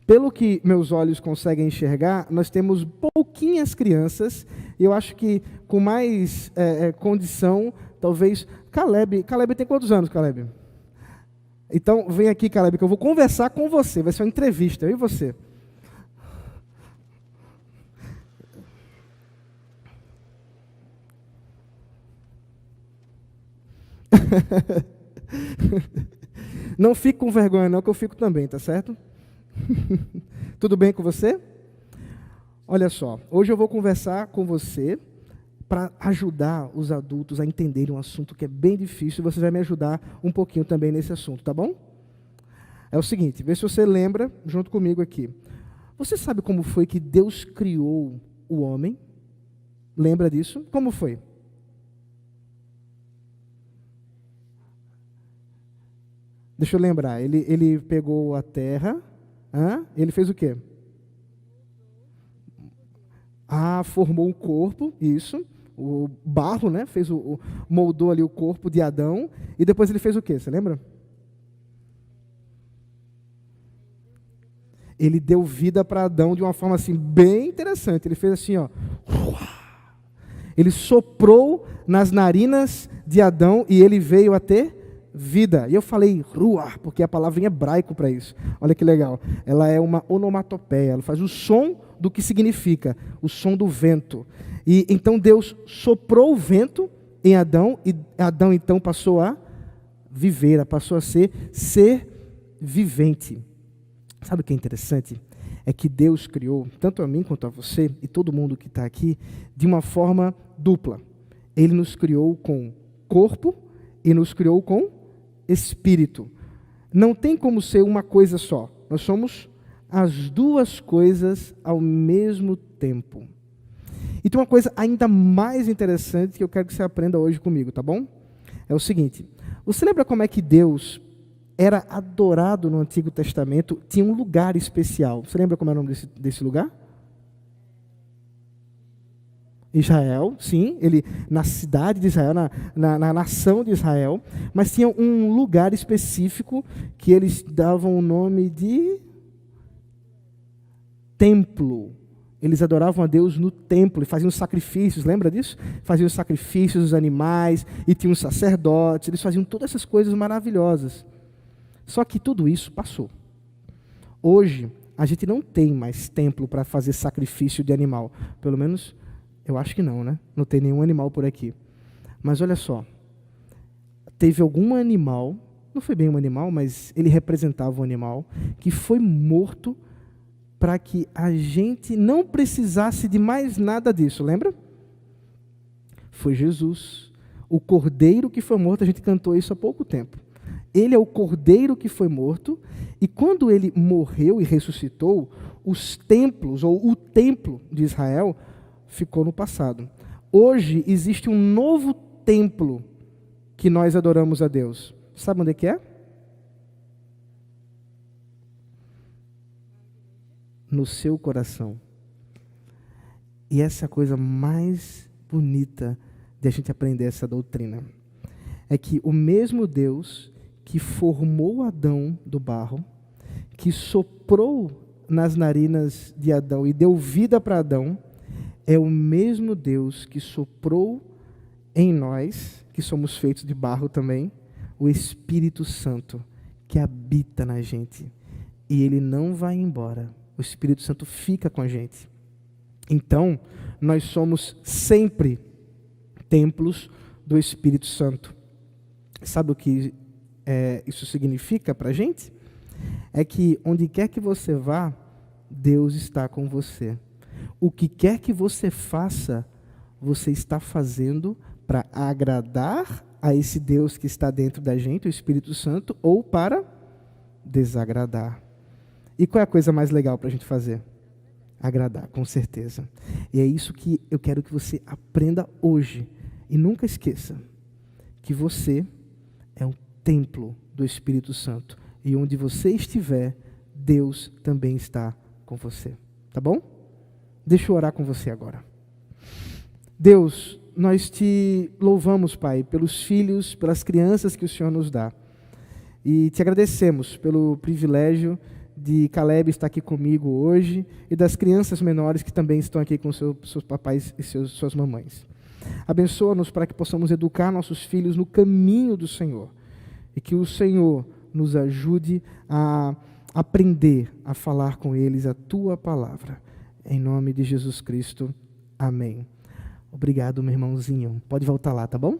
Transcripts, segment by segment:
Pelo que meus olhos conseguem enxergar, nós temos pouquinhas crianças, e eu acho que com mais condição, talvez, Caleb tem quantos anos, Caleb? Então, vem aqui, Caleb, que eu vou conversar com você, vai ser uma entrevista, eu e você. Não fique com vergonha não, que eu fico também, tá certo? Tudo bem com você? Olha só, hoje eu vou conversar com você para ajudar os adultos a entenderem um assunto que é bem difícil, e você vai me ajudar um pouquinho também nesse assunto, tá bom? É o seguinte, vê se você lembra, junto comigo aqui. Você sabe como foi que Deus criou o homem? Lembra disso? Como foi? Deixa eu lembrar, ele pegou a terra, ele fez o quê? Formou um corpo, isso, o barro, né? Moldou ali o corpo de Adão, e depois ele fez o quê? Você lembra? Ele deu vida para Adão de uma forma assim bem interessante. Ele fez assim, ó. Ele soprou nas narinas de Adão e ele veio a ter vida. E eu falei ruah, porque a palavra em hebraico para isso. Olha que legal. Ela é uma onomatopeia, ela faz o som do que significa, o som do vento. E então Deus soprou o vento em Adão, e Adão então passou a viver, passou a ser vivente. Sabe o que é interessante? É que Deus criou, tanto a mim quanto a você, e todo mundo que está aqui, de uma forma dupla. Ele nos criou com corpo e nos criou com espírito. Não tem como ser uma coisa só. Nós somos as duas coisas ao mesmo tempo. E tem uma coisa ainda mais interessante que eu quero que você aprenda hoje comigo, tá bom? É o seguinte, você lembra como é que Deus era adorado no Antigo Testamento? Tinha um lugar especial. Você lembra como era o nome desse lugar? Israel, sim, ele na cidade de Israel, na nação de Israel, mas tinha um lugar específico que eles davam o nome de templo. Eles adoravam a Deus no templo e faziam sacrifícios, lembra disso? Faziam sacrifícios dos animais e tinham sacerdotes, eles faziam todas essas coisas maravilhosas. Só que tudo isso passou. Hoje, a gente não tem mais templo para fazer sacrifício de animal, pelo menos eu acho que não, né? Não tem nenhum animal por aqui. Mas olha só, teve algum animal, não foi bem um animal, mas ele representava um animal, que foi morto para que a gente não precisasse de mais nada disso, lembra? Foi Jesus, o cordeiro que foi morto, a gente cantou isso há pouco tempo. Ele é o cordeiro que foi morto, e quando ele morreu e ressuscitou, os templos, ou o templo de Israel, ficou no passado. Hoje existe um novo templo que nós adoramos a Deus. Sabe onde é que é? No seu coração. E essa é a coisa mais bonita de a gente aprender essa doutrina. É que o mesmo Deus que formou Adão do barro, que soprou nas narinas de Adão e deu vida para Adão, é o mesmo Deus que soprou em nós, que somos feitos de barro também, o Espírito Santo, que habita na gente. E ele não vai embora. O Espírito Santo fica com a gente. Então, nós somos sempre templos do Espírito Santo. Sabe o que isso significa para a gente? É que onde quer que você vá, Deus está com você. O que quer que você faça, você está fazendo para agradar a esse Deus que está dentro da gente, o Espírito Santo, ou para desagradar. E qual é a coisa mais legal para a gente fazer? Agradar, com certeza. E é isso que eu quero que você aprenda hoje. E nunca esqueça que você é um templo do Espírito Santo. E onde você estiver, Deus também está com você. Tá bom? Deixa eu orar com você agora. Deus, nós te louvamos, Pai, pelos filhos, pelas crianças que o Senhor nos dá. E te agradecemos pelo privilégio de Caleb estar aqui comigo hoje e das crianças menores que também estão aqui com seus papais e suas mamães. Abençoa-nos para que possamos educar nossos filhos no caminho do Senhor e que o Senhor nos ajude a aprender a falar com eles a Tua palavra. Em nome de Jesus Cristo. Amém. Obrigado, meu irmãozinho. Pode voltar lá, tá bom?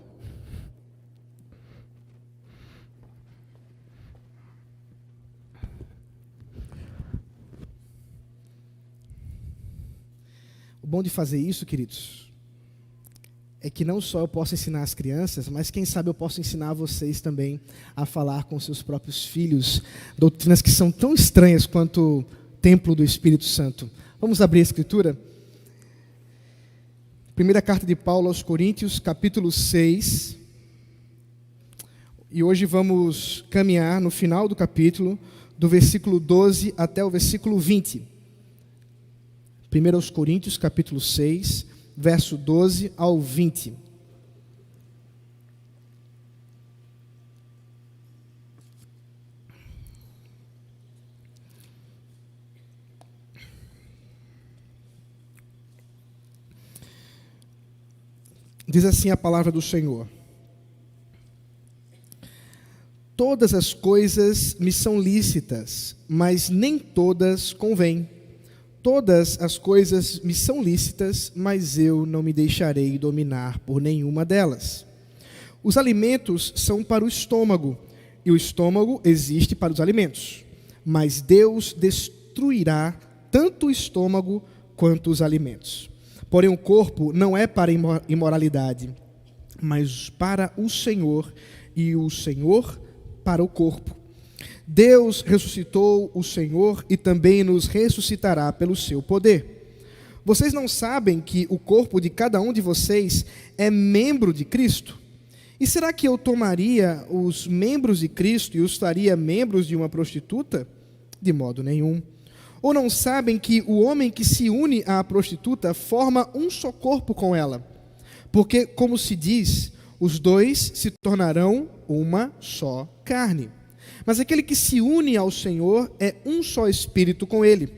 O bom de fazer isso, queridos, é que não só eu posso ensinar as crianças, mas quem sabe eu posso ensinar vocês também a falar com seus próprios filhos doutrinas que são tão estranhas quanto o templo do Espírito Santo. Vamos abrir a Escritura? Primeira carta de Paulo aos Coríntios, capítulo 6. E hoje vamos caminhar no final do capítulo, do versículo 12 até o versículo 20. 1 aos Coríntios, capítulo 6, verso 12 ao 20. Diz assim a palavra do Senhor: todas as coisas me são lícitas, mas nem todas convêm. Todas as coisas me são lícitas, mas eu não me deixarei dominar por nenhuma delas. Os alimentos são para o estômago, e o estômago existe para os alimentos. Mas Deus destruirá tanto o estômago quanto os alimentos. Porém, o corpo não é para imoralidade, mas para o Senhor, e o Senhor para o corpo. Deus ressuscitou o Senhor e também nos ressuscitará pelo seu poder. Vocês não sabem que o corpo de cada um de vocês é membro de Cristo? E será que eu tomaria os membros de Cristo e os faria membros de uma prostituta? De modo nenhum. Ou não sabem que o homem que se une à prostituta forma um só corpo com ela? Porque, como se diz, os dois se tornarão uma só carne. Mas aquele que se une ao Senhor é um só espírito com Ele.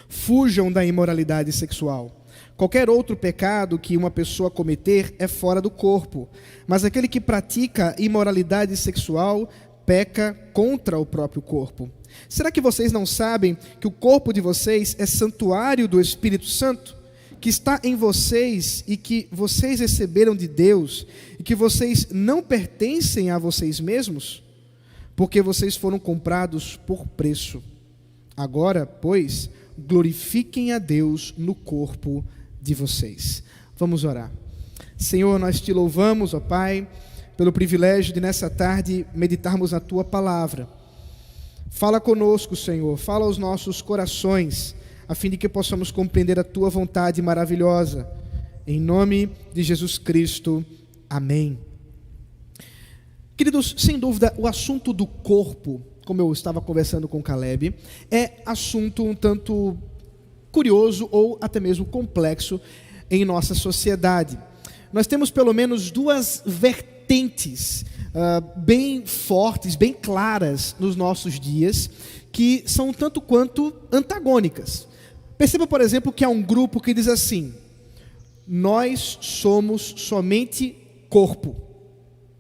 Fujam da imoralidade sexual. Qualquer outro pecado que uma pessoa cometer é fora do corpo, mas aquele que pratica imoralidade sexual peca contra o próprio corpo. Será que vocês não sabem que o corpo de vocês é santuário do Espírito Santo, que está em vocês e que vocês receberam de Deus, e que vocês não pertencem a vocês mesmos? Porque vocês foram comprados por preço. Agora, pois, glorifiquem a Deus no corpo de vocês. Vamos orar. Senhor, nós te louvamos, ó Pai, pelo privilégio de nessa tarde meditarmos na Tua palavra. Fala conosco, Senhor, fala aos nossos corações, a fim de que possamos compreender a Tua vontade maravilhosa. Em nome de Jesus Cristo. Amém. Queridos, sem dúvida, o assunto do corpo, como eu estava conversando com Caleb, é assunto um tanto curioso ou até mesmo complexo em nossa sociedade. Nós temos pelo menos duas vertentes bem fortes, bem claras nos nossos dias, que são tanto quanto antagônicas. Perceba, por exemplo, que há um grupo que diz assim: nós somos somente corpo.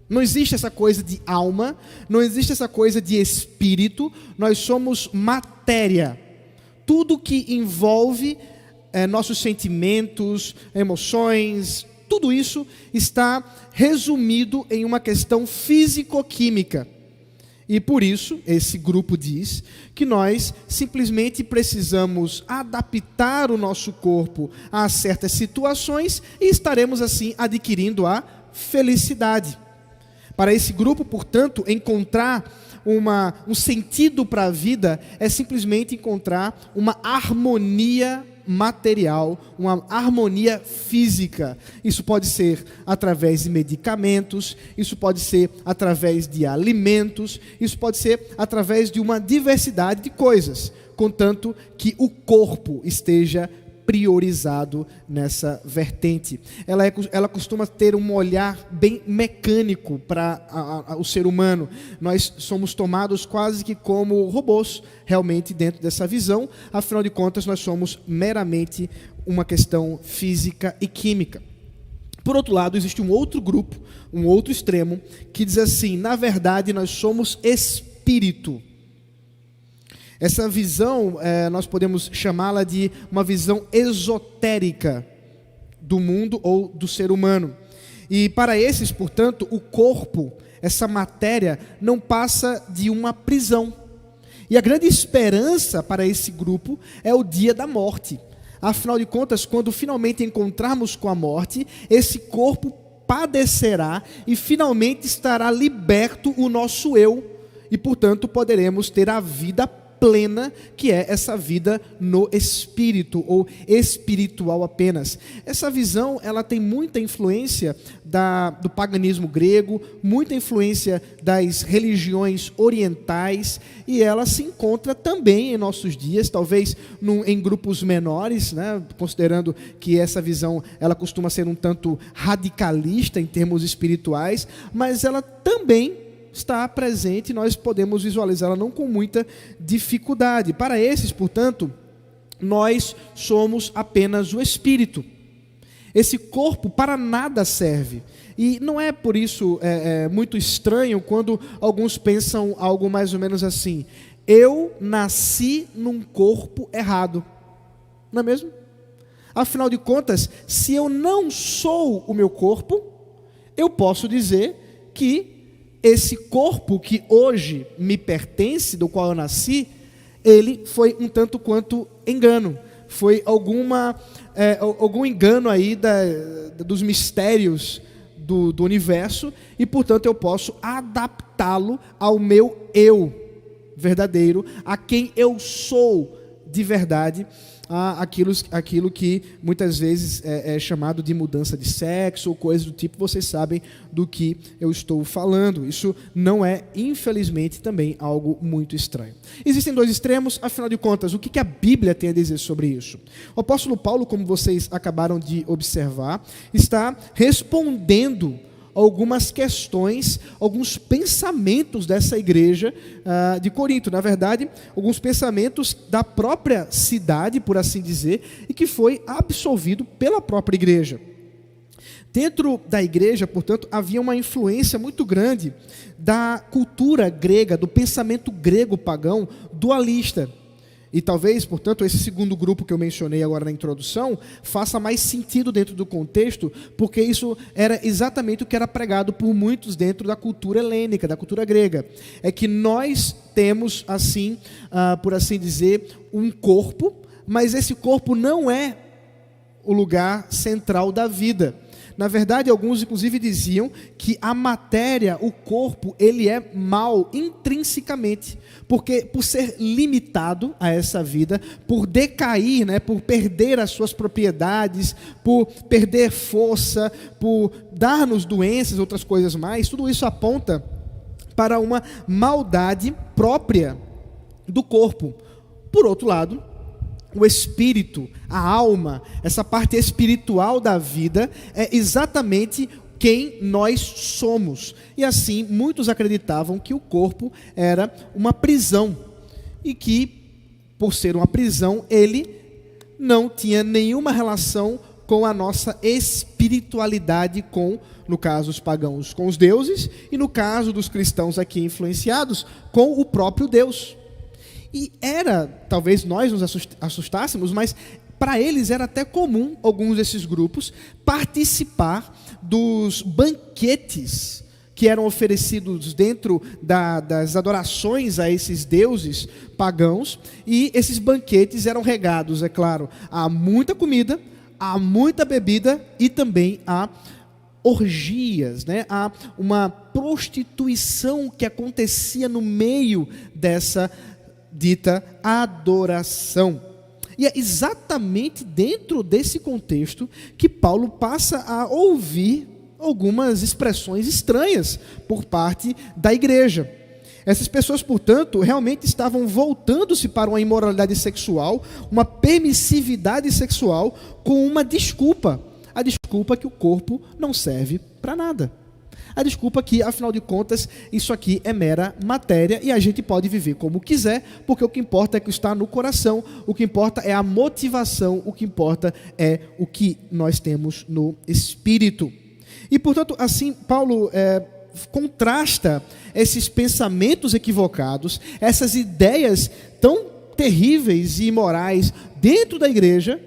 Não existe essa coisa de alma, não existe essa coisa de espírito, nós somos matéria. Tudo que envolve nossos sentimentos, emoções, tudo isso está resumido em uma questão físico-química. E por isso, esse grupo diz que nós simplesmente precisamos adaptar o nosso corpo a certas situações e estaremos assim adquirindo a felicidade. Para esse grupo, portanto, encontrar um sentido para a vida é simplesmente encontrar uma harmonia material, uma harmonia física. Isso pode ser através de medicamentos, isso pode ser através de alimentos, isso pode ser através de uma diversidade de coisas, contanto que o corpo esteja priorizado nessa vertente. Ela costuma ter um olhar bem mecânico para o ser humano. Nós somos tomados quase que como robôs, realmente, dentro dessa visão. Afinal de contas, nós somos meramente uma questão física e química. Por outro lado, existe um outro grupo, um outro extremo, que diz assim: na verdade, nós somos espírito. Essa visão, nós podemos chamá-la de uma visão esotérica do mundo ou do ser humano. E para esses, portanto, o corpo, essa matéria, não passa de uma prisão. E a grande esperança para esse grupo é o dia da morte. Afinal de contas, quando finalmente encontrarmos com a morte, esse corpo padecerá e finalmente estará liberto o nosso eu. E, portanto, poderemos ter a vida plena, que é essa vida no espírito, ou espiritual apenas. Essa visão, ela tem muita influência do paganismo grego, muita influência das religiões orientais, e ela se encontra também em nossos dias, talvez em grupos menores, né, considerando que essa visão, ela costuma ser um tanto radicalista em termos espirituais, mas ela também está presente e nós podemos visualizá-la não com muita dificuldade. Para esses, portanto, nós somos apenas o espírito. Esse corpo para nada serve. E não é por isso muito estranho quando alguns pensam algo mais ou menos assim: eu nasci num corpo errado. Não é mesmo? Afinal de contas, se eu não sou o meu corpo, eu posso dizer que esse corpo que hoje me pertence, do qual eu nasci, ele foi um tanto quanto engano. Foi algum engano aí dos mistérios do universo, e portanto eu posso adaptá-lo ao meu eu verdadeiro, a quem eu sou de verdade, aquilo que muitas vezes é chamado de mudança de sexo ou coisas do tipo. Vocês sabem do que eu estou falando. Isso não é, infelizmente, também algo muito estranho. Existem dois extremos, afinal de contas, o que a Bíblia tem a dizer sobre isso? O apóstolo Paulo, como vocês acabaram de observar, está respondendo algumas questões, alguns pensamentos dessa igreja de Corinto. Na verdade, alguns pensamentos da própria cidade, por assim dizer, e que foi absolvido pela própria igreja. Dentro da igreja, portanto, havia uma influência muito grande da cultura grega, do pensamento grego pagão dualista. E talvez, portanto, esse segundo grupo que eu mencionei agora na introdução faça mais sentido dentro do contexto, porque isso era exatamente o que era pregado por muitos dentro da cultura helênica, da cultura grega. É que nós temos, assim, por assim dizer, um corpo, mas esse corpo não é o lugar central da vida. Na verdade, alguns inclusive diziam que a matéria, o corpo, ele é mau intrinsecamente, porque por ser limitado a essa vida, por decair, né, por perder as suas propriedades, por perder força, por dar-nos doenças, outras coisas mais, tudo isso aponta para uma maldade própria do corpo. Por outro lado, o espírito, a alma, essa parte espiritual da vida é exatamente quem nós somos. E assim, muitos acreditavam que o corpo era uma prisão e que, por ser uma prisão, ele não tinha nenhuma relação com a nossa espiritualidade, no caso os pagãos, com os deuses, e no caso dos cristãos aqui influenciados, com o próprio Deus. E talvez nós nos assustássemos, mas para eles era até comum, alguns desses grupos, participar dos banquetes que eram oferecidos dentro das adorações a esses deuses pagãos, e esses banquetes eram regados, é claro, a muita comida, a muita bebida e também a orgias, né? Há uma prostituição que acontecia no meio dessa dita adoração. E é exatamente dentro desse contexto que Paulo passa a ouvir algumas expressões estranhas por parte da igreja. Essas pessoas, portanto, realmente estavam voltando-se para uma imoralidade sexual, uma permissividade sexual, com uma desculpa. A desculpa que o corpo não serve para nada. A desculpa que, afinal de contas, isso aqui é mera matéria e a gente pode viver como quiser, porque o que importa é que está no coração, o que importa é a motivação, o que importa é o que nós temos no espírito. E, portanto, assim, Paulo contrasta esses pensamentos equivocados, essas ideias tão terríveis e imorais dentro da igreja,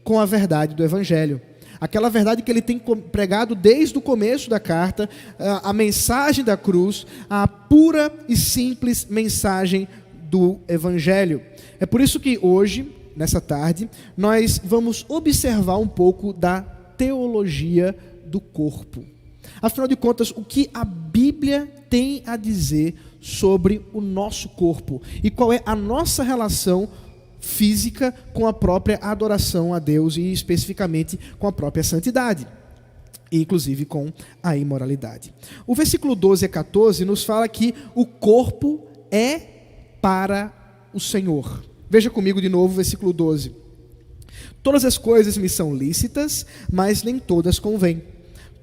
com a verdade do Evangelho. Aquela verdade que ele tem pregado desde o começo da carta, a mensagem da cruz, a pura e simples mensagem do Evangelho. É por isso que hoje, nessa tarde, nós vamos observar um pouco da teologia do corpo. Afinal de contas, o que a Bíblia tem a dizer sobre o nosso corpo e qual é a nossa relação física com a própria adoração a Deus e especificamente com a própria santidade, e inclusive com a imoralidade. O versículo 12 a 14 nos fala que o corpo é para o Senhor. Veja comigo de novo o versículo 12. Todas as coisas me são lícitas, mas nem todas convêm.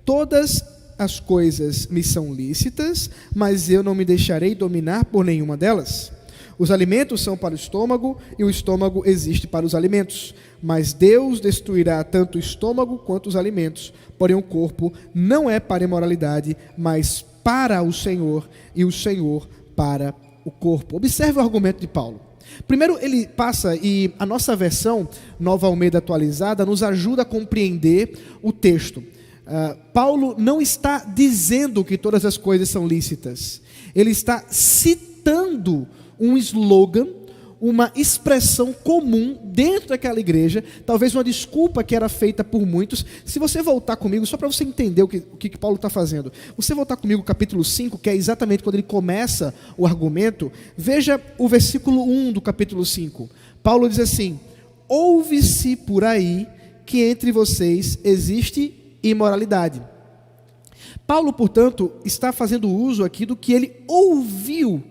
Todas as coisas me são lícitas, mas eu não me deixarei dominar por nenhuma delas. Os alimentos são para o estômago e o estômago existe para os alimentos. Mas Deus destruirá tanto o estômago quanto os alimentos. Porém o corpo não é para a imoralidade, mas para o Senhor, e o Senhor para o corpo. Observe o argumento de Paulo. Primeiro ele passa, e a nossa versão, Nova Almeida Atualizada, nos ajuda a compreender o texto. Paulo não está dizendo que todas as coisas são lícitas. Ele está citando um slogan, uma expressão comum dentro daquela igreja, talvez uma desculpa que era feita por muitos. Se você voltar comigo, só para você entender o que Paulo está fazendo, você voltar comigo no capítulo 5, que é exatamente quando ele começa o argumento, veja o versículo 1 do capítulo 5. Paulo diz assim: ouve-se por aí que entre vocês existe imoralidade. Paulo, portanto, está fazendo uso aqui do que ele ouviu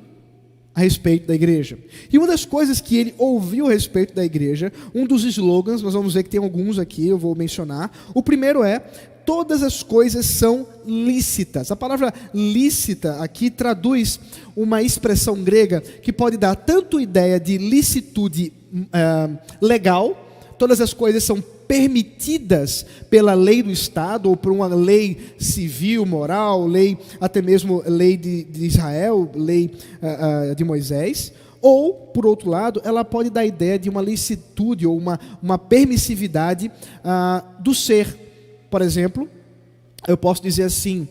a respeito da igreja. E uma das coisas que ele ouviu a respeito da igreja, um dos slogans, nós vamos ver que tem alguns aqui, eu vou mencionar. O primeiro é: todas as coisas são lícitas. A palavra lícita aqui traduz uma expressão grega que pode dar tanto ideia de licitude legal, todas as coisas são permitidas pela lei do Estado, ou por uma lei civil, moral, lei, até mesmo lei de Israel, lei de Moisés, ou, por outro lado, ela pode dar ideia de uma licitude, ou uma permissividade do ser. Por exemplo, eu posso dizer assim: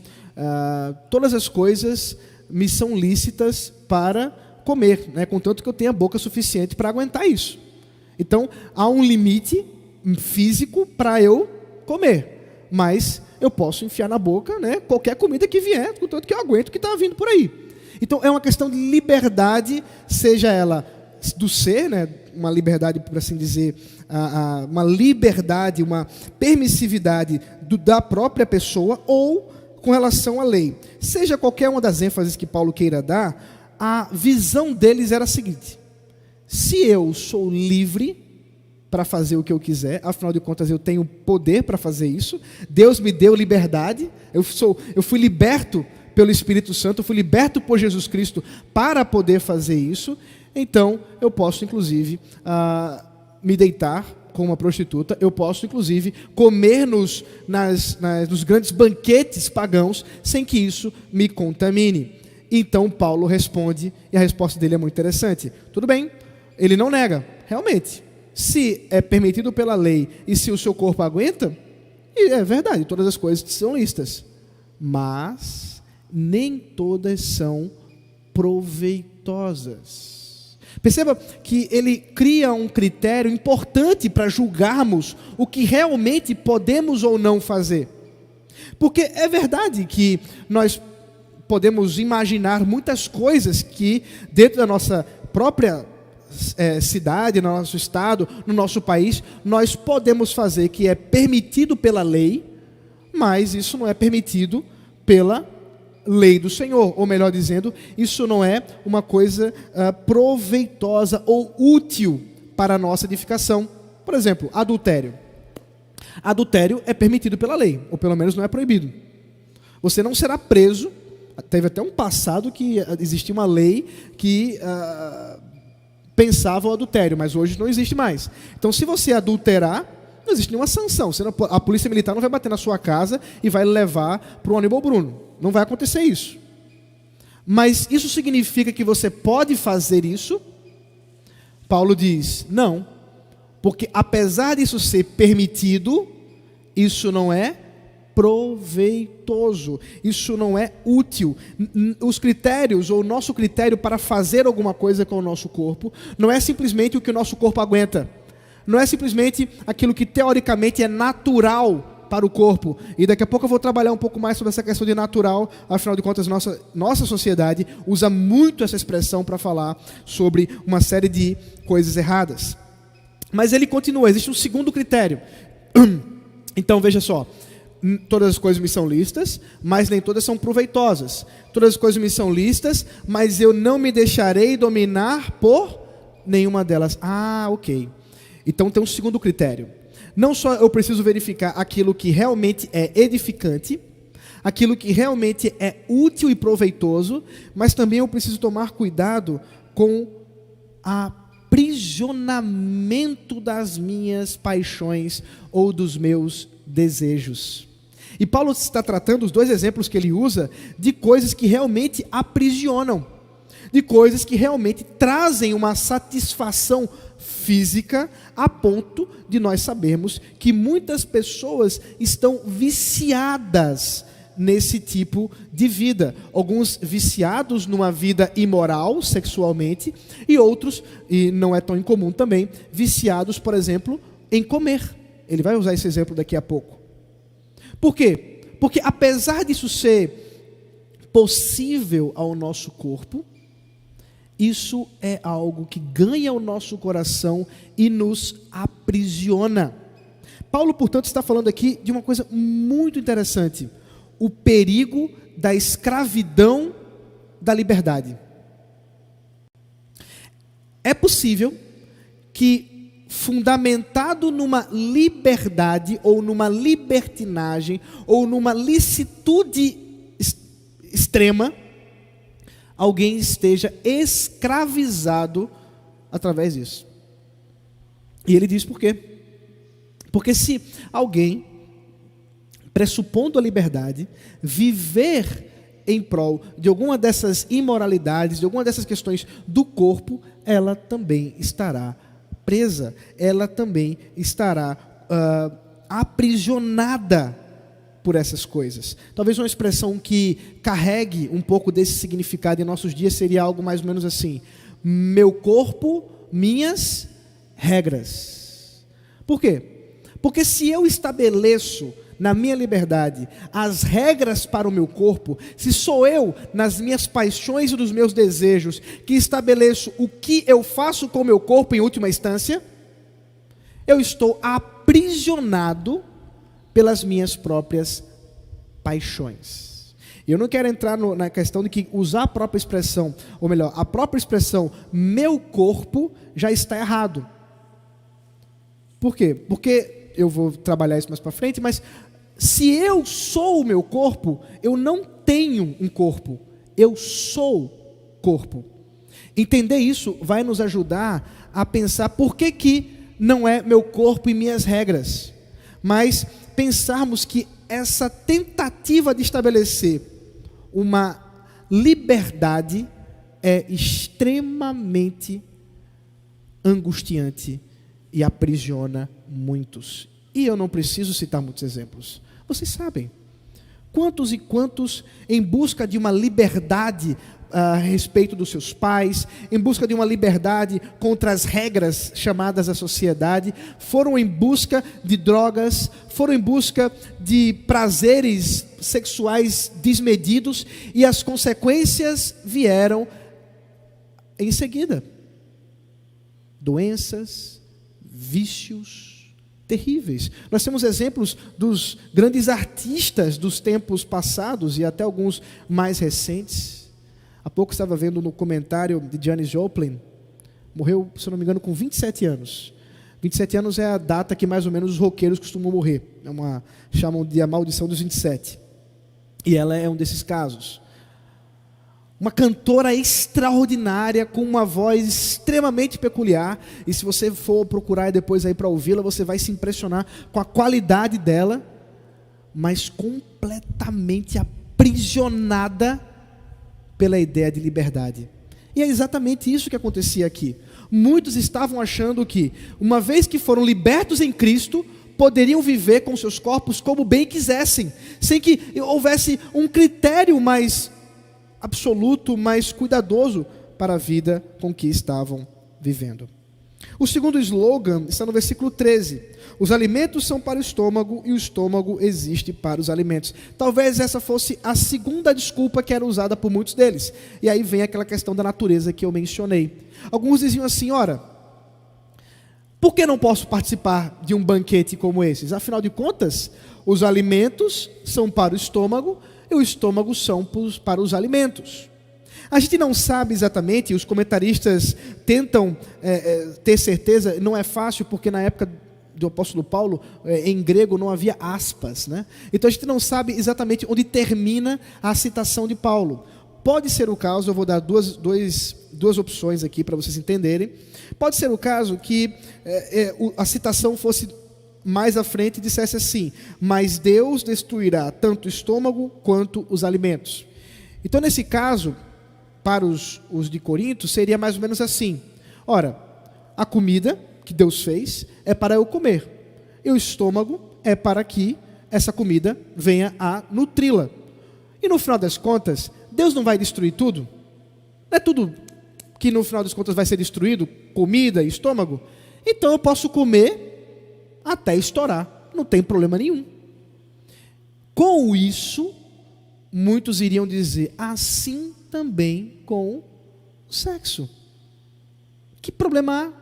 todas as coisas me são lícitas para comer, né, contanto que eu tenha boca suficiente para aguentar isso. Então, há um limite físico para eu comer, mas eu posso enfiar na boca, né, qualquer comida que vier, contanto que eu aguento o que está vindo por aí. Então é uma questão de liberdade, seja ela do ser, né, uma liberdade, por assim dizer, uma liberdade, uma permissividade da própria pessoa, ou com relação à lei. Seja qualquer uma das ênfases que Paulo queira dar, a visão deles era a seguinte: se eu sou livre para fazer o que eu quiser, afinal de contas eu tenho poder para fazer isso, Deus me deu liberdade, eu fui liberto pelo Espírito Santo, eu fui liberto por Jesus Cristo para poder fazer isso, então eu posso inclusive me deitar com uma prostituta, eu posso inclusive comer nos grandes banquetes pagãos sem que isso me contamine. Então Paulo responde, e a resposta dele é muito interessante. Tudo bem, ele não nega, realmente, se é permitido pela lei e se o seu corpo aguenta, é verdade, todas as coisas são lícitas, mas nem todas são proveitosas. Perceba que ele cria um critério importante para julgarmos o que realmente podemos ou não fazer. Porque é verdade que nós podemos imaginar muitas coisas que dentro da nossa própria cidade, no nosso estado, no nosso país, nós podemos fazer, que é permitido pela lei, mas isso não é permitido pela lei do Senhor, ou melhor dizendo, isso não é uma coisa proveitosa ou útil para a nossa edificação. Por exemplo, adultério. Adultério é permitido pela lei, ou pelo menos não é proibido. Você não será preso. Teve até um passado que existia uma lei que pensava o adultério, mas hoje não existe mais. Então, se você adulterar, não existe nenhuma sanção. A polícia militar não vai bater na sua casa e vai levar para o Aníbal Bruno. Não vai acontecer isso. Mas isso significa que você pode fazer isso? Paulo diz, não. Porque apesar disso ser permitido, isso não é proveitoso, isso não é útil. Os critérios, ou o nosso critério para fazer alguma coisa com o nosso corpo, não é simplesmente o que o nosso corpo aguenta, não é simplesmente aquilo que teoricamente é natural para o corpo, e daqui a pouco eu vou trabalhar um pouco mais sobre essa questão de natural. Afinal de contas, nossa sociedade usa muito essa expressão para falar sobre uma série de coisas erradas. Mas ele continua, existe um segundo critério. Então veja só, todas as coisas me são lícitas, mas nem todas são proveitosas. Todas as coisas me são lícitas, mas eu não me deixarei dominar por nenhuma delas. Ok. Então tem um segundo critério. Não só eu preciso verificar aquilo que realmente é edificante, aquilo que realmente é útil e proveitoso, mas também eu preciso tomar cuidado com a aprisionamento das minhas paixões ou dos meus desejos. E Paulo está tratando, os dois exemplos que ele usa, de coisas que realmente aprisionam, de coisas que realmente trazem uma satisfação física, a ponto de nós sabermos que muitas pessoas estão viciadas nesse tipo de vida. Alguns viciados numa vida imoral, sexualmente, e outros, e não é tão incomum também, viciados, por exemplo, em comer. Ele vai usar esse exemplo daqui a pouco. Por quê? Porque apesar disso ser possível ao nosso corpo, isso é algo que ganha o nosso coração e nos aprisiona. Paulo, portanto, está falando aqui de uma coisa muito interessante: o perigo da escravidão da liberdade. É possível que, fundamentado numa liberdade, ou numa libertinagem, ou numa licitude extrema, alguém esteja escravizado através disso. E ele diz por quê? Porque se alguém, pressupondo a liberdade, viver em prol de alguma dessas imoralidades, de alguma dessas questões do corpo, ela também estará presa, ela também estará aprisionada por essas coisas. Talvez uma expressão que carregue um pouco desse significado em nossos dias seria algo mais ou menos assim: meu corpo, minhas regras. Por quê? Porque se eu estabeleço na minha liberdade as regras para o meu corpo, se sou eu, nas minhas paixões e nos meus desejos, que estabeleço o que eu faço com o meu corpo em última instância, eu estou aprisionado pelas minhas próprias paixões. Eu não quero entrar na questão de que usar a própria expressão, ou melhor, a própria expressão meu corpo já está errado. Por quê? Porque eu vou trabalhar isso mais para frente, mas se eu sou o meu corpo, eu não tenho um corpo, eu sou corpo. Entender isso vai nos ajudar a pensar por que não é meu corpo e minhas regras, mas pensarmos que essa tentativa de estabelecer uma liberdade é extremamente angustiante e aprisiona muitos. E eu não preciso citar muitos exemplos. Vocês sabem, quantos e quantos, em busca de uma liberdade a respeito dos seus pais, em busca de uma liberdade contra as regras chamadas da sociedade, foram em busca de drogas, foram em busca de prazeres sexuais desmedidos, e as consequências vieram em seguida: doenças, vícios, terríveis. Nós temos exemplos dos grandes artistas dos tempos passados e até alguns mais recentes. Há pouco estava vendo no comentário de Janis Joplin, morreu, se eu não me engano, com 27 anos. 27 anos é a data que mais ou menos os roqueiros costumam morrer. Chamam de a maldição dos 27. E ela é um desses casos. Uma cantora extraordinária, com uma voz extremamente peculiar. E se você for procurar depois aí para ouvi-la, você vai se impressionar com a qualidade dela, mas completamente aprisionada pela ideia de liberdade. E é exatamente isso que acontecia aqui. Muitos estavam achando que, uma vez que foram libertos em Cristo, poderiam viver com seus corpos como bem quisessem, sem que houvesse um critério mais absoluto, mais cuidadoso para a vida com que estavam vivendo. O segundo slogan está no versículo 13. Os alimentos são para o estômago e o estômago existe para os alimentos. Talvez essa fosse a segunda desculpa que era usada por muitos deles. E aí vem aquela questão da natureza que eu mencionei. Alguns diziam assim, ora, por que não posso participar de um banquete como esse? Afinal de contas, os alimentos são para o estômago e o estômago são para os alimentos. A gente não sabe exatamente, os comentaristas tentam ter certeza, não é fácil porque na época do apóstolo Paulo, em grego não havia aspas, né? Então a gente não sabe exatamente onde termina a citação de Paulo. Pode ser o caso, eu vou dar duas opções aqui para vocês entenderem. Pode ser o caso que a citação fosse mais à frente e dissesse assim: mas Deus destruirá tanto o estômago quanto os alimentos. Então nesse caso, para os de Corinto, seria mais ou menos assim: ora, a comida que Deus fez é para eu comer, e o estômago é para que essa comida venha a nutri-la. E no final das contas, Deus não vai destruir tudo? Não é tudo que no final das contas vai ser destruído? Comida e estômago? Então eu posso comer até estourar, não tem problema nenhum. Com isso, muitos iriam dizer, assim também com o sexo. Que problema há?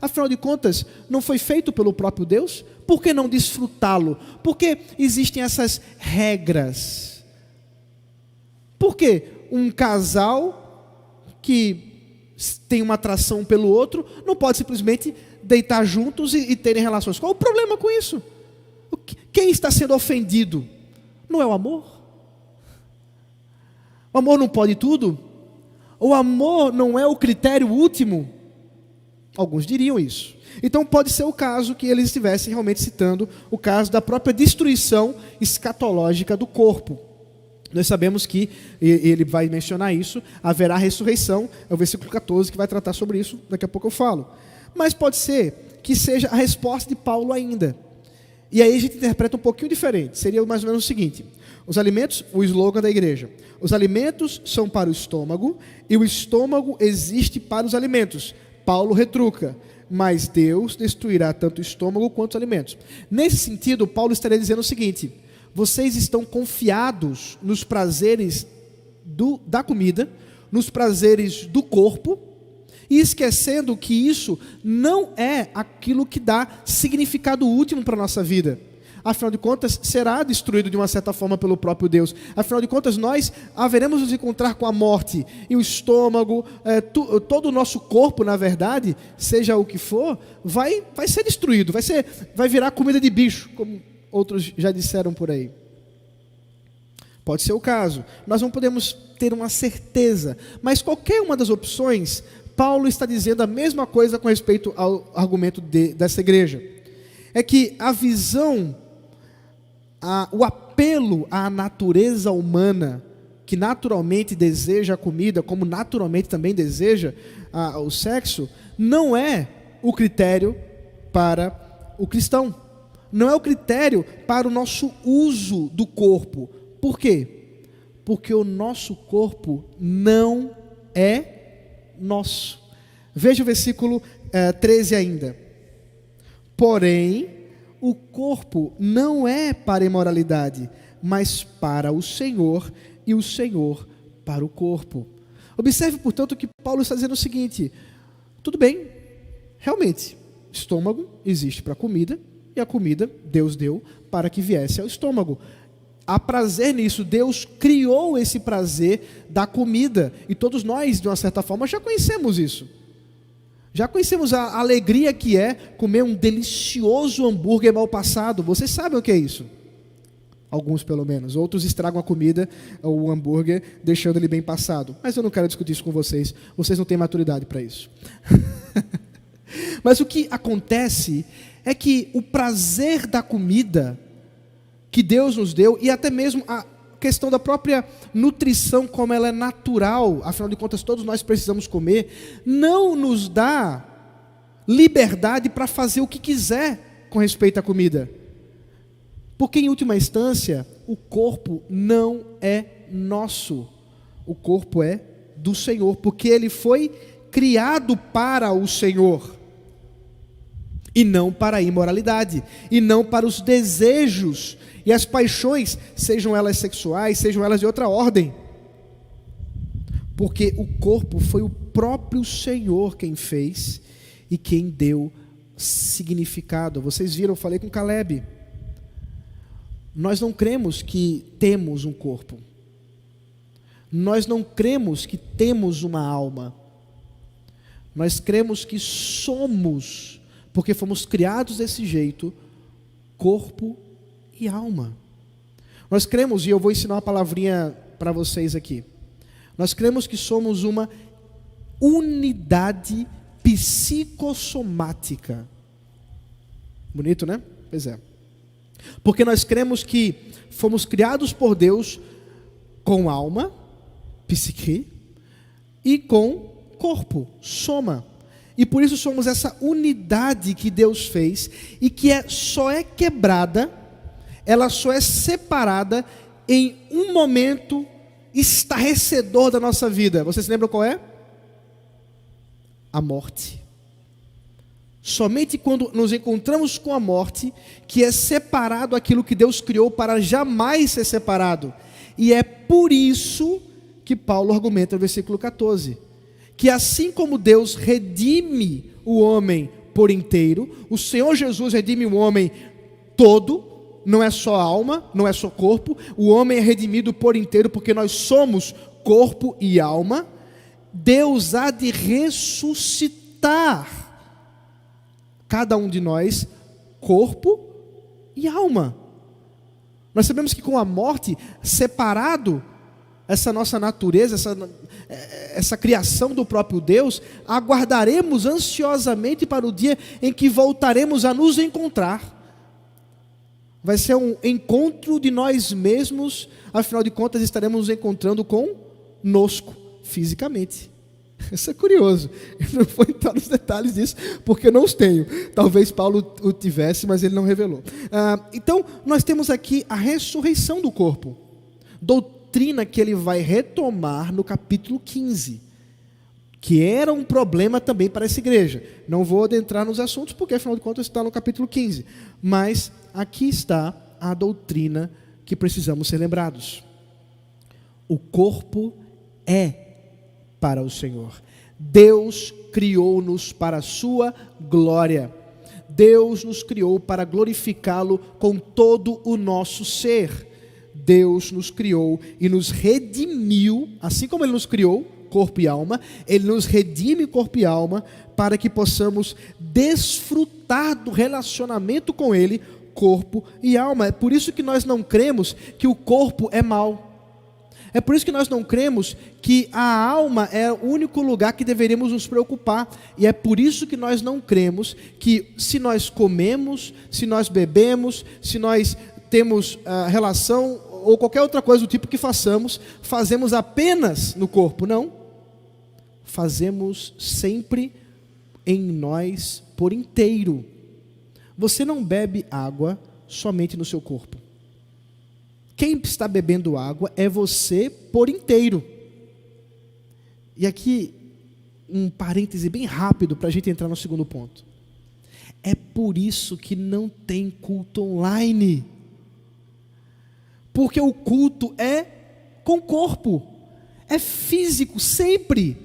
Afinal de contas, não foi feito pelo próprio Deus? Por que não desfrutá-lo? Por que existem essas regras? Por que um casal que tem uma atração pelo outro não pode simplesmente deitar juntos e terem relações? Qual o problema com isso? Quem está sendo ofendido? Não é o amor? O amor não pode tudo? O amor não é o critério último? Alguns diriam isso. Então pode ser o caso que eles estivessem realmente citando o caso da própria destruição escatológica do corpo. Nós sabemos que, ele vai mencionar isso, haverá ressurreição, é o versículo 14 que vai tratar sobre isso, daqui a pouco eu falo. Mas pode ser que seja a resposta de Paulo ainda. E aí a gente interpreta um pouquinho diferente, seria mais ou menos o seguinte: os alimentos, o slogan da igreja, os alimentos são para o estômago e o estômago existe para os alimentos. Paulo retruca, mas Deus destruirá tanto o estômago quanto os alimentos. Nesse sentido, Paulo estaria dizendo o seguinte: vocês estão confiados nos prazeres da comida, nos prazeres do corpo, e esquecendo que isso não é aquilo que dá significado último para a nossa vida. Afinal de contas, será destruído de uma certa forma pelo próprio Deus. Afinal de contas, nós haveremos nos encontrar com a morte. E o estômago, todo o nosso corpo, na verdade, seja o que for, vai ser destruído, vai virar comida de bicho, como outros já disseram por aí. Pode ser o caso. Nós não podemos ter uma certeza. Mas qualquer uma das opções, Paulo está dizendo a mesma coisa com respeito ao argumento dessa igreja. É que a visão, o apelo à natureza humana, que naturalmente deseja a comida, como naturalmente também deseja o sexo, não é o critério para o cristão. Não é o critério para o nosso uso do corpo. Por quê? Porque o nosso corpo não é nosso. Veja o versículo 13 ainda. Porém, o corpo não é para a imoralidade, mas para o Senhor, e o Senhor para o corpo. Observe, portanto, que Paulo está dizendo o seguinte: tudo bem, realmente, estômago existe para comida, e a comida Deus deu para que viesse ao estômago. Há prazer nisso, Deus criou esse prazer da comida, e todos nós, de uma certa forma, já conhecemos isso. Já conhecemos a alegria que é comer um delicioso hambúrguer mal passado. Vocês sabem o que é isso? Alguns pelo menos, outros estragam a comida, o hambúrguer, deixando ele bem passado. Mas eu não quero discutir isso com vocês, vocês não têm maturidade para isso. Mas o que acontece é que o prazer da comida que Deus nos deu, e até mesmo a questão da própria nutrição, como ela é natural, afinal de contas todos nós precisamos comer, não nos dá liberdade para fazer o que quiser com respeito à comida. Porque em última instância, o corpo não é nosso, o corpo é do Senhor, porque ele foi criado para o Senhor, e não para a imoralidade, e não para os desejos e as paixões, sejam elas sexuais, sejam elas de outra ordem. Porque o corpo foi o próprio Senhor quem fez e quem deu significado. Vocês viram, eu falei com Caleb. Nós não cremos que temos um corpo. Nós não cremos que temos uma alma. Nós cremos que somos, porque fomos criados desse jeito, corpo e alma. Nós cremos, e eu vou ensinar uma palavrinha para vocês aqui. Nós cremos que somos uma unidade psicossomática. Bonito, né? Pois é. Porque nós cremos que fomos criados por Deus com alma, psique, e com corpo, soma. E por isso somos essa unidade que Deus fez e que só é quebrada, ela só é separada em um momento estarrecedor da nossa vida. Vocês se lembram qual é? A morte. Somente quando nos encontramos com a morte, que é separado aquilo que Deus criou para jamais ser separado. E é por isso que Paulo argumenta no versículo 14, que assim como Deus redime o homem por inteiro, o Senhor Jesus redime o homem todo, não é só alma, não é só corpo, o homem é redimido por inteiro, porque nós somos corpo e alma. Deus há de ressuscitar cada um de nós, corpo e alma. Nós sabemos que com a morte, separado, essa nossa natureza, essa criação do próprio Deus, aguardaremos ansiosamente para o dia em que voltaremos a nos encontrar. Vai ser um encontro de nós mesmos, afinal de contas estaremos nos encontrando conosco, fisicamente. Isso é curioso, eu não vou entrar nos detalhes disso, porque eu não os tenho. Talvez Paulo o tivesse, mas ele não revelou. Então, nós temos aqui a ressurreição do corpo, doutrina que ele vai retomar no capítulo 15, que era um problema também para essa igreja. Não vou adentrar nos assuntos, porque afinal de contas está no capítulo 15, mas aqui está a doutrina que precisamos ser lembrados. O corpo é para o Senhor. Deus criou-nos para a sua glória. Deus nos criou para glorificá-lo com todo o nosso ser. Deus nos criou e nos redimiu, assim como Ele nos criou, corpo e alma, Ele nos redime corpo e alma, para que possamos desfrutar do relacionamento com Ele, corpo e alma. É por isso que nós não cremos que o corpo é mau. É por isso que nós não cremos que a alma é o único lugar que deveríamos nos preocupar. E é por isso que nós não cremos que se nós comemos, se nós bebemos, se nós temos relação ou qualquer outra coisa do tipo que façamos, fazemos apenas no corpo. Não. Fazemos sempre em nós por inteiro. Você não bebe água somente no seu corpo. Quem está bebendo água é você por inteiro. E aqui, um parêntese bem rápido para a gente entrar no segundo ponto. É por isso que não tem culto online. Porque o culto é com o corpo. É físico, sempre.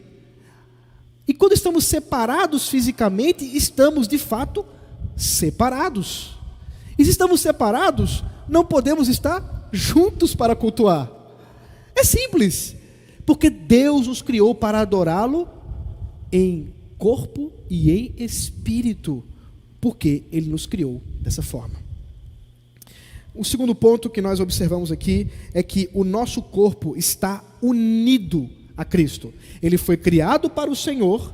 E quando estamos separados fisicamente, estamos de fato separados. E se estamos separados, não podemos estar juntos para cultuar. É simples, porque Deus nos criou para adorá-lo em corpo e em espírito, porque Ele nos criou dessa forma. O segundo ponto que nós observamos aqui é que o nosso corpo está unido a Cristo. Ele foi criado para o Senhor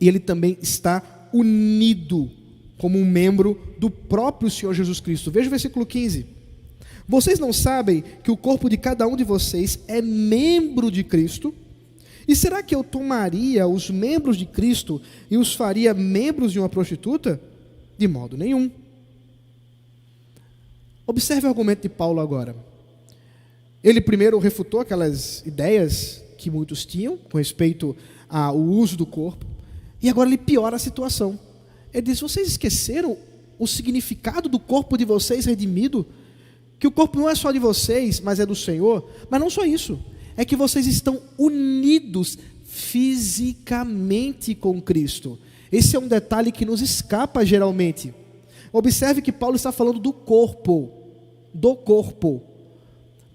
e ele também está unido como um membro do próprio Senhor Jesus Cristo. Veja o versículo 15. Vocês não sabem que o corpo de cada um de vocês é membro de Cristo? E será que eu tomaria os membros de Cristo e os faria membros de uma prostituta? De modo nenhum. Observe o argumento de Paulo agora. Ele primeiro refutou aquelas ideias que muitos tinham com respeito ao uso do corpo, e agora ele piora a situação. Ele diz: vocês esqueceram o significado do corpo de vocês redimido? Que o corpo não é só de vocês, mas é do Senhor. Mas não só isso, é que vocês estão unidos fisicamente com Cristo. Esse é um detalhe que nos escapa geralmente. Observe que Paulo está falando do corpo. Do corpo.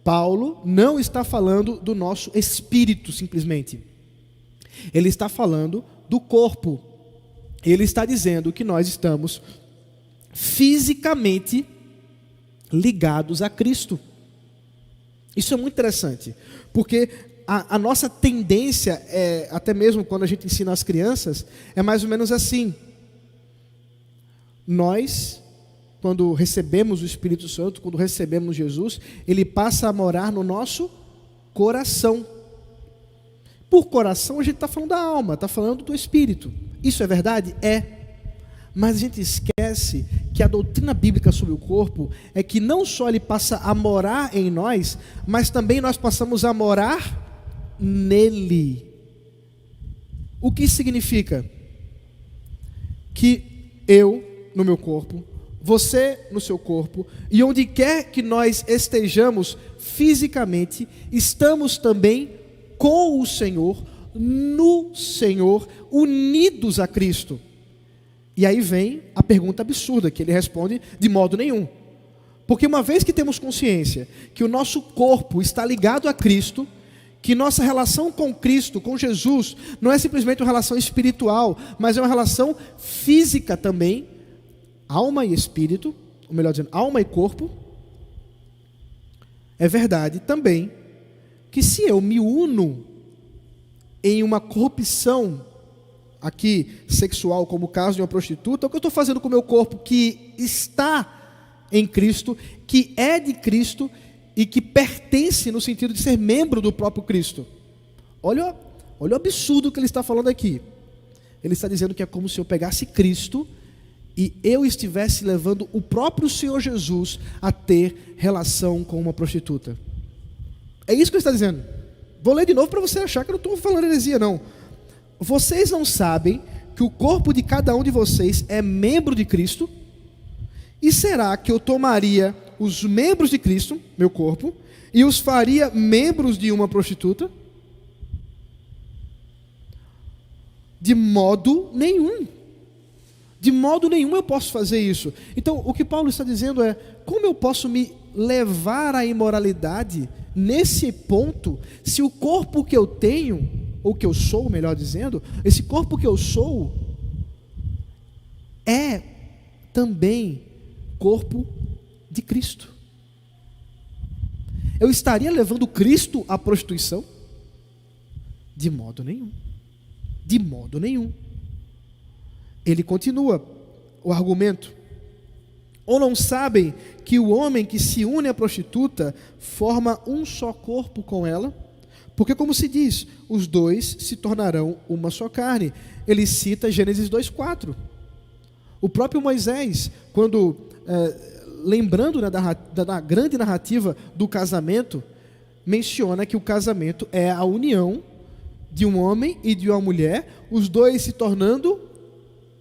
Paulo não está falando do nosso espírito simplesmente. Ele está falando do corpo. Ele está dizendo que nós estamos fisicamente ligados a Cristo. Isso é muito interessante, porque a nossa tendência, até mesmo quando a gente ensina as crianças, é mais ou menos assim. Nós, quando recebemos o Espírito Santo, quando recebemos Jesus, ele passa a morar no nosso coração. Por coração a gente está falando da alma, está falando do Espírito. Isso é verdade? É. Mas a gente esquece que a doutrina bíblica sobre o corpo é que não só ele passa a morar em nós, mas também nós passamos a morar nele. O que significa? Que eu no meu corpo, você no seu corpo, e onde quer que nós estejamos fisicamente, estamos também com o Senhor, no Senhor, unidos a Cristo. E aí vem a pergunta absurda, que ele responde: de modo nenhum. Porque uma vez que temos consciência que o nosso corpo está ligado a Cristo, que nossa relação com Cristo, com Jesus, não é simplesmente uma relação espiritual, mas é uma relação física também, alma e espírito, ou melhor dizendo, alma e corpo. É verdade também que se eu me uno em uma corrupção aqui sexual, como o caso de uma prostituta, o que eu estou fazendo com o meu corpo que está em Cristo, que é de Cristo e que pertence no sentido de ser membro do próprio Cristo? Olha o absurdo que ele está falando aqui. Ele está dizendo que é como se eu pegasse Cristo e eu estivesse levando o próprio Senhor Jesus a ter relação com uma prostituta. É isso que ele está dizendo. Vou ler de novo para você achar que eu não estou falando heresia, não. Vocês não sabem que o corpo de cada um de vocês é membro de Cristo? E será que eu tomaria os membros de Cristo, meu corpo, e os faria membros de uma prostituta? De modo nenhum. De modo nenhum eu posso fazer isso. Então, o que Paulo está dizendo é: como eu posso me levar à imoralidade nesse ponto, se o corpo que eu tenho, ou que eu sou, melhor dizendo, esse corpo que eu sou, é também corpo de Cristo? Eu estaria levando Cristo à prostituição? De modo nenhum. De modo nenhum. Ele continua o argumento: ou não sabem que o homem que se une à prostituta forma um só corpo com ela? Porque, como se diz, os dois se tornarão uma só carne. Ele cita Gênesis 2:4. O próprio Moisés, quando lembrando da grande narrativa do casamento, menciona que o casamento é a união de um homem e de uma mulher, os dois se tornando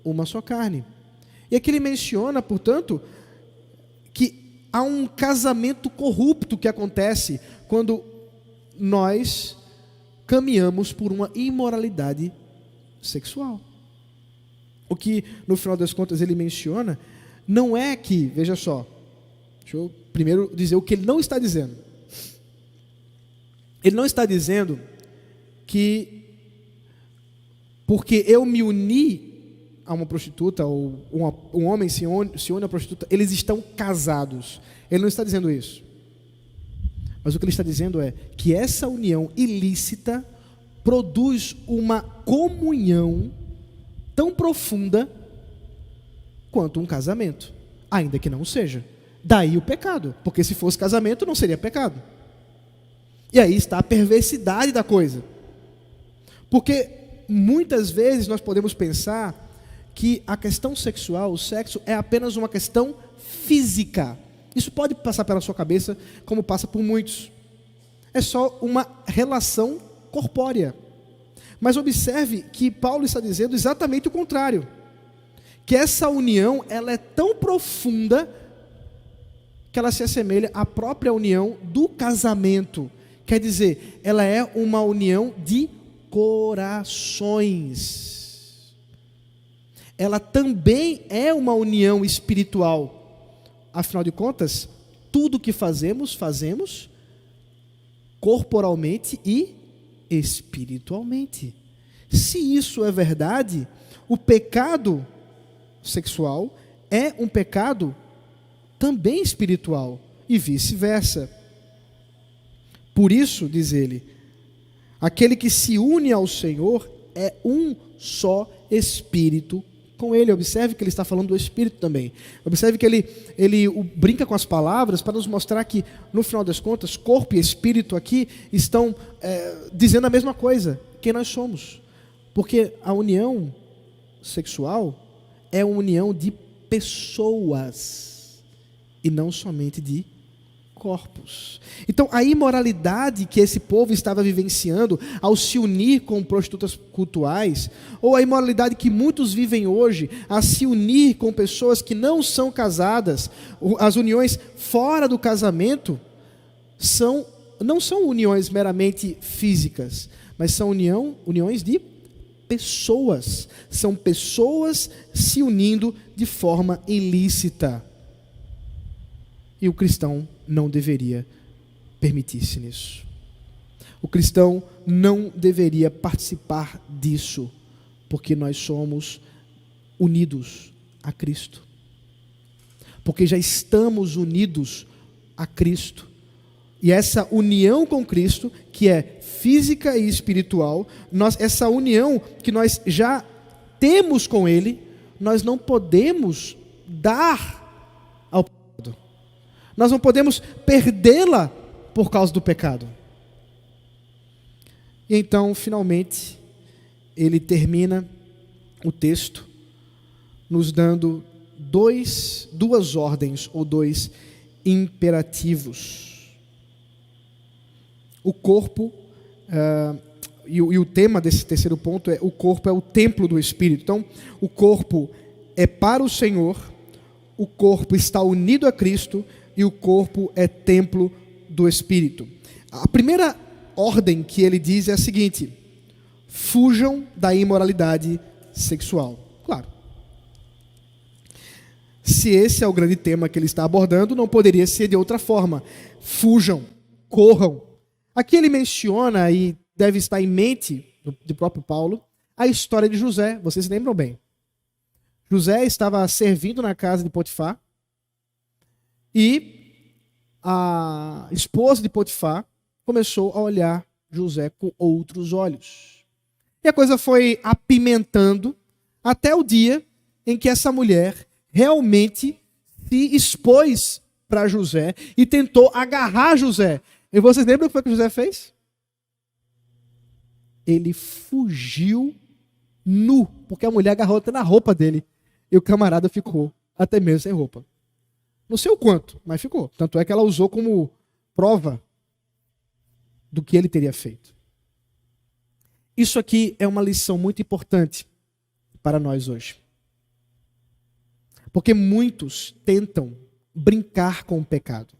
uma só carne. E aqui ele menciona, portanto, que há um casamento corrupto que acontece quando nós caminhamos por uma imoralidade sexual. O que, no final das contas, ele menciona, não é que, veja só, Deixa eu primeiro dizer o que ele não está dizendo. Ele não está dizendo que porque eu me uni a uma prostituta, ou um homem se une a uma prostituta, eles estão casados. Ele não está dizendo isso. Mas o que ele está dizendo é que essa união ilícita produz uma comunhão tão profunda quanto um casamento, ainda que não seja. Daí o pecado, porque se fosse casamento não seria pecado. E aí está a perversidade da coisa. Porque muitas vezes nós podemos pensar que a questão sexual, o sexo, é apenas uma questão física. Isso pode passar pela sua cabeça, como passa por muitos. É só uma relação corpórea. Mas observe que Paulo está dizendo exatamente o contrário. Que essa união, ela é tão profunda que ela se assemelha à própria união do casamento. Quer dizer, ela é uma união de corações. Ela também é uma união espiritual. Afinal de contas, tudo que fazemos, fazemos corporalmente e espiritualmente. Se isso é verdade, o pecado sexual é um pecado também espiritual e vice-versa. Por isso, diz ele, aquele que se une ao Senhor é um só espírito com ele. Observe que ele está falando do espírito também. Observe que ele brinca com as palavras para nos mostrar que, no final das contas, corpo e espírito aqui estão dizendo a mesma coisa, quem nós somos. Porque a união sexual é uma união de pessoas e não somente de corpos. Então, a imoralidade que esse povo estava vivenciando ao se unir com prostitutas cultuais, ou a imoralidade que muitos vivem hoje a se unir com pessoas que não são casadas, as uniões fora do casamento, não são uniões meramente físicas, mas são uniões de pessoas. São pessoas se unindo de forma ilícita. E o cristão não deveria permitir-se nisso. O cristão não deveria participar disso, porque nós somos unidos a Cristo. Porque já estamos unidos a Cristo. E essa união com Cristo, que é física e espiritual, essa união que nós já temos com Ele, nós não podemos dar ao pecado. Nós não podemos perdê-la por causa do pecado. E então, finalmente, ele termina o texto nos dando duas ordens ou dois imperativos. O corpo, e o tema desse terceiro ponto é: o corpo é o templo do Espírito. Então, o corpo é para o Senhor, o corpo está unido a Cristo e o corpo é templo do Espírito. A primeira ordem que ele diz é a seguinte: fujam da imoralidade sexual. Claro. Se esse é o grande tema que ele está abordando, não poderia ser de outra forma. Fujam, corram. Aqui ele menciona, e deve estar em mente do próprio Paulo, a história de José. Vocês se lembram bem. José estava servindo na casa de Potifar, e a esposa de Potifar começou a olhar José com outros olhos. E a coisa foi apimentando até o dia em que essa mulher realmente se expôs para José e tentou agarrar José. E vocês lembram o que foi que José fez? Ele fugiu nu, porque a mulher agarrou até na roupa dele. E o camarada ficou até mesmo sem roupa. Não sei o quanto, mas ficou. Tanto é que ela usou como prova do que ele teria feito. Isso aqui é uma lição muito importante para nós hoje. Porque muitos tentam brincar com o pecado.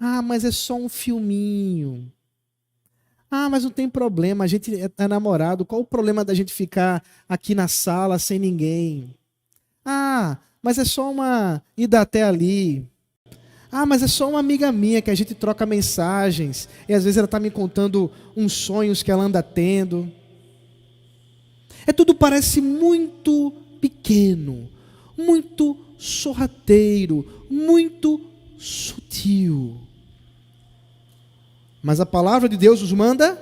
Ah, mas é só um filminho. Ah, mas não tem problema, a gente é namorado. Qual o problema da gente ficar aqui na sala sem ninguém? Ah, mas é só uma ida até ali. Ah, mas é só uma amiga minha que a gente troca mensagens. E às vezes ela está me contando uns sonhos que ela anda tendo. Tudo parece muito pequeno, muito sorrateiro, muito sutil. Mas a palavra de Deus nos manda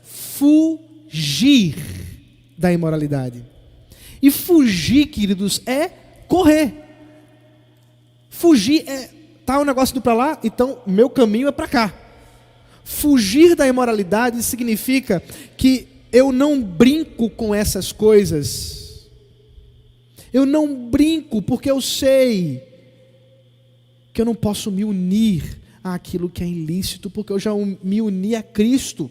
fugir da imoralidade. E fugir, queridos, é correr. Fugir tá um negócio indo para lá, então meu caminho é para cá. Fugir da imoralidade significa que eu não brinco com essas coisas. Eu não brinco porque eu sei que eu não posso me unir àquilo que é ilícito, porque eu já me uni a Cristo.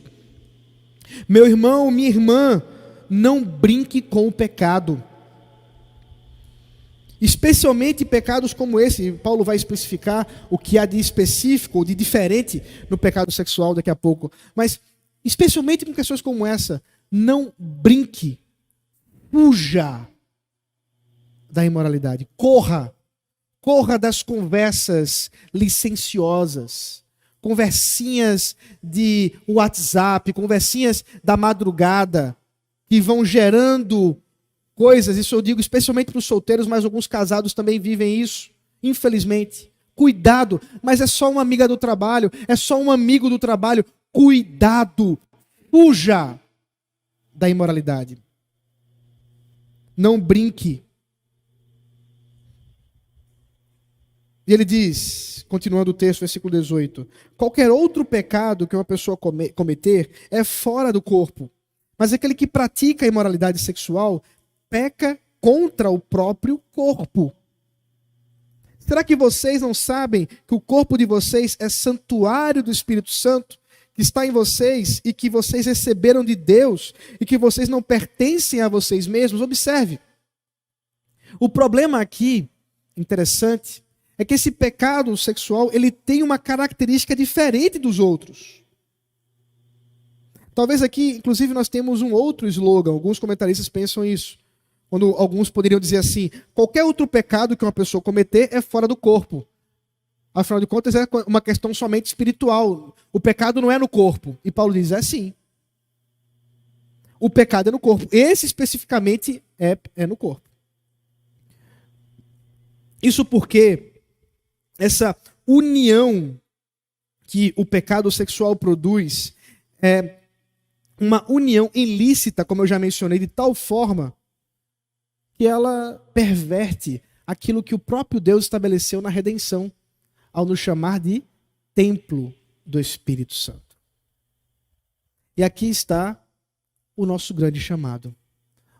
Meu irmão, minha irmã, não brinque com o pecado. Especialmente pecados como esse. Paulo vai especificar o que há de específico ou de diferente no pecado sexual daqui a pouco. Mas, especialmente com questões como essa, não brinque, fuja da imoralidade. Corra das conversas licenciosas, conversinhas de WhatsApp, conversinhas da madrugada, que vão gerando coisas. Isso eu digo especialmente para os solteiros, mas alguns casados também vivem isso, infelizmente. Cuidado, mas é só uma amiga do trabalho, é só um amigo do trabalho. Cuidado, fuja da imoralidade. Não brinque. E ele diz, continuando o texto, versículo 18: qualquer outro pecado que uma pessoa cometer é fora do corpo, mas aquele que pratica a imoralidade sexual peca contra o próprio corpo. Será que vocês não sabem que o corpo de vocês é santuário do Espírito Santo, que está em vocês e que vocês receberam de Deus e que vocês não pertencem a vocês mesmos? Observe. O problema aqui, interessante, é que esse pecado sexual, ele tem uma característica diferente dos outros. Talvez aqui, inclusive, nós temos um outro slogan, alguns comentaristas pensam isso. Quando alguns poderiam dizer assim: qualquer outro pecado que uma pessoa cometer é fora do corpo. Afinal de contas, é uma questão somente espiritual. O pecado não é no corpo. E Paulo diz: é sim. O pecado é no corpo. Esse especificamente é no corpo. Isso porque essa união que o pecado sexual produz é uma união ilícita, como eu já mencionei, de tal forma que ela perverte aquilo que o próprio Deus estabeleceu na redenção, ao nos chamar de templo do Espírito Santo. E aqui está o nosso grande chamado.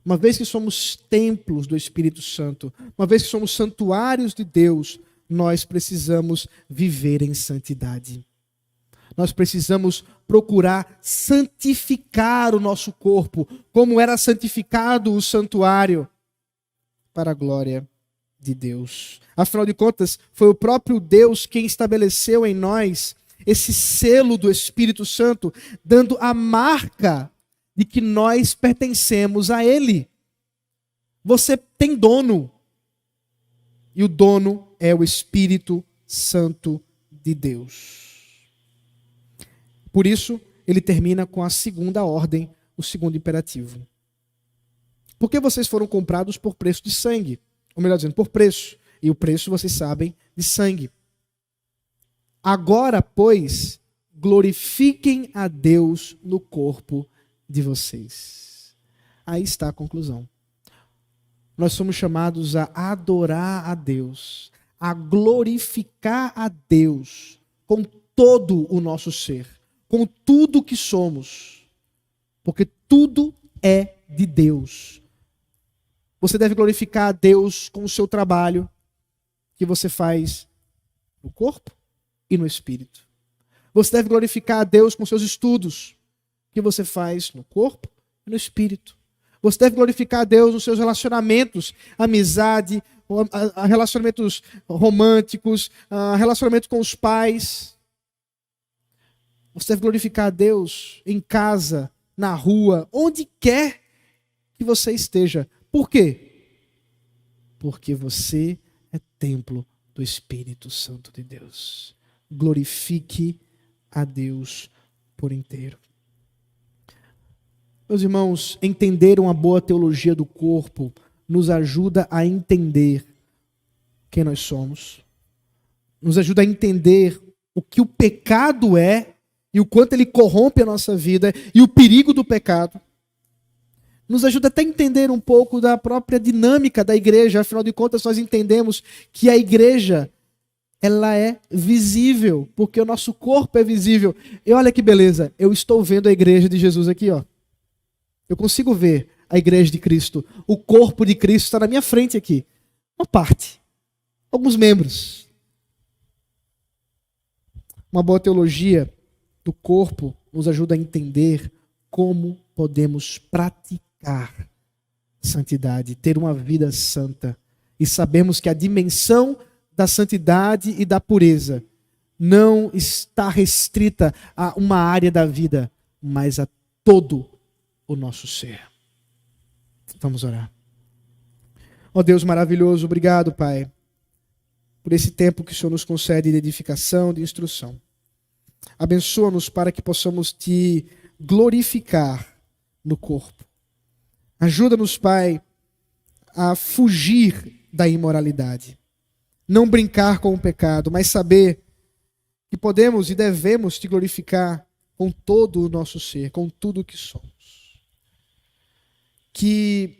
Uma vez que somos templos do Espírito Santo, uma vez que somos santuários de Deus, nós precisamos viver em santidade. Nós precisamos procurar santificar o nosso corpo, como era santificado o santuário, para a glória de Deus. Afinal de contas, foi o próprio Deus quem estabeleceu em nós esse selo do Espírito Santo, dando a marca de que nós pertencemos a Ele. Você tem dono, e o dono é o Espírito Santo de Deus. Por isso, ele termina com a segunda ordem, o segundo imperativo. Porque vocês foram comprados por preço de sangue. Ou melhor dizendo, por preço. E o preço, vocês sabem, de sangue. Agora, pois, glorifiquem a Deus no corpo de vocês. Aí está a conclusão. Nós somos chamados a adorar a Deus, a glorificar a Deus com todo o nosso ser, com tudo que somos, porque tudo é de Deus. Você deve glorificar a Deus com o seu trabalho, que você faz no corpo e no espírito. Você deve glorificar a Deus com seus estudos, que você faz no corpo e no espírito. Você deve glorificar a Deus nos seus relacionamentos, amizade, relacionamentos românticos, relacionamento com os pais. Você deve glorificar a Deus em casa, na rua, onde quer que você esteja. Por quê? Porque você é templo do Espírito Santo de Deus. Glorifique a Deus por inteiro. Meus irmãos, entender uma boa teologia do corpo nos ajuda a entender quem nós somos. Nos ajuda a entender o que o pecado é e o quanto ele corrompe a nossa vida e o perigo do pecado. Nos ajuda até a entender um pouco da própria dinâmica da igreja. Afinal de contas, nós entendemos que a igreja, ela é visível, porque o nosso corpo é visível. E olha que beleza, eu estou vendo a igreja de Jesus aqui, ó. Eu consigo ver a igreja de Cristo. O corpo de Cristo está na minha frente aqui. Uma parte. Alguns membros. Uma boa teologia do corpo nos ajuda a entender como podemos praticar santidade, ter uma vida santa. E sabemos que a dimensão da santidade e da pureza não está restrita a uma área da vida, mas a todo o nosso ser. Vamos orar. Ó Deus maravilhoso, obrigado, Pai, por esse tempo que o Senhor nos concede de edificação, de instrução. Abençoa-nos para que possamos te glorificar no corpo. Ajuda-nos, Pai, a fugir da imoralidade. Não brincar com o pecado, mas saber que podemos e devemos te glorificar com todo o nosso ser, com tudo o que somos. Que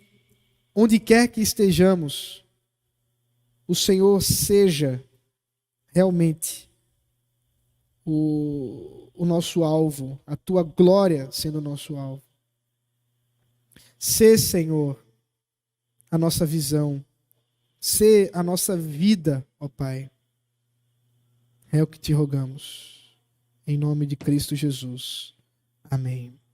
onde quer que estejamos, o Senhor seja realmente o nosso alvo, a tua glória sendo o nosso alvo. Sê, Senhor, a nossa visão, sê a nossa vida, ó Pai. É o que te rogamos. Em nome de Cristo Jesus. Amém.